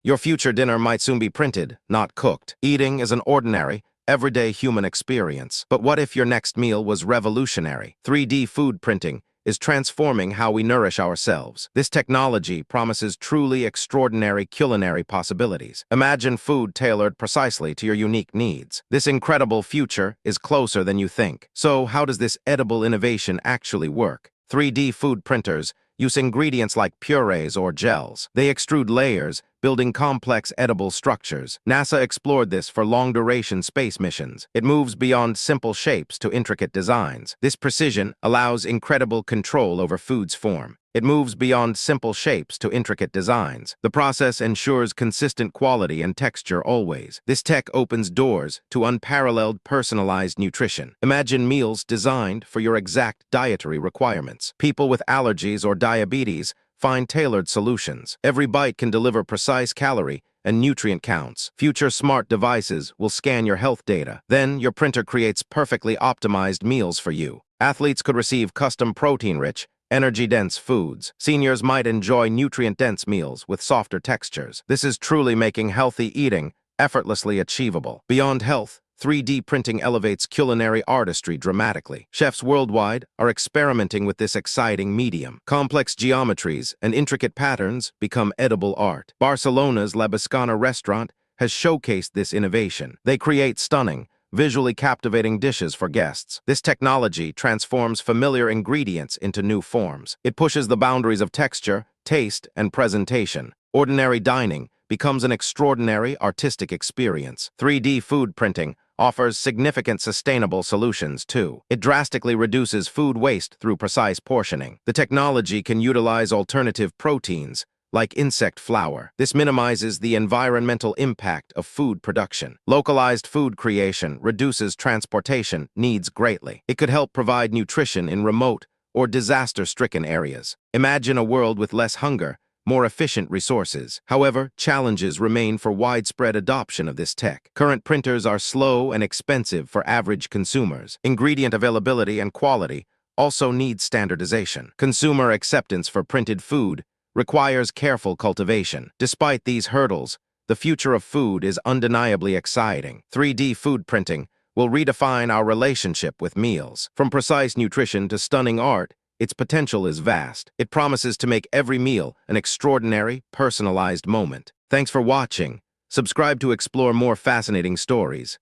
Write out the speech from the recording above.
Your future dinner might soon be printed, not cooked. Eating is an ordinary, everyday human experience. But what if your next meal was revolutionary? 3D food printing is transforming how we nourish ourselves. This technology promises truly extraordinary culinary possibilities. Imagine food tailored precisely to your unique needs. This incredible future is closer than you think. So, how does this edible innovation actually work? 3D food printers use ingredients like purees or gels. They extrude layers, building complex edible structures. NASA explored this for long-duration space missions. It moves beyond simple shapes to intricate designs. This precision allows incredible control over food's form. It moves beyond simple shapes to intricate designs. The process ensures consistent quality and texture always. This tech opens doors to unparalleled personalized nutrition. Imagine meals designed for your exact dietary requirements. People with allergies or diabetes find tailored solutions. Every bite can deliver precise calorie and nutrient counts. Future smart devices will scan your health data. Then your printer creates perfectly optimized meals for you. Athletes could receive custom protein-rich, energy-dense foods. Seniors might enjoy nutrient-dense meals with softer textures. This is truly making healthy eating effortlessly achievable. Beyond health, 3D printing elevates culinary artistry dramatically. Chefs worldwide are experimenting with this exciting medium. Complex geometries and intricate patterns become edible art. Barcelona's La Biscana restaurant has showcased this innovation. They create stunning, visually captivating dishes for guests. This technology transforms familiar ingredients into new forms. It pushes the boundaries of texture, taste, and presentation. Ordinary dining becomes an extraordinary artistic experience. 3D food printing offers significant sustainable solutions too. It drastically reduces food waste through precise portioning. The technology can utilize alternative proteins, like insect flour. This minimizes the environmental impact of food production. Localized food creation reduces transportation needs greatly. It could help provide nutrition in remote or disaster-stricken areas. Imagine a world with less hunger, more efficient resources. However, challenges remain for widespread adoption of this tech. Current printers are slow and expensive for average consumers. Ingredient availability and quality also need standardization. Consumer acceptance for printed food requires careful cultivation. Despite these hurdles, the future of food is undeniably exciting. 3D food printing will redefine our relationship with meals. From precise nutrition to stunning art, its potential is vast. It promises to make every meal an extraordinary, personalized moment. Thanks for watching. Subscribe to explore more fascinating stories.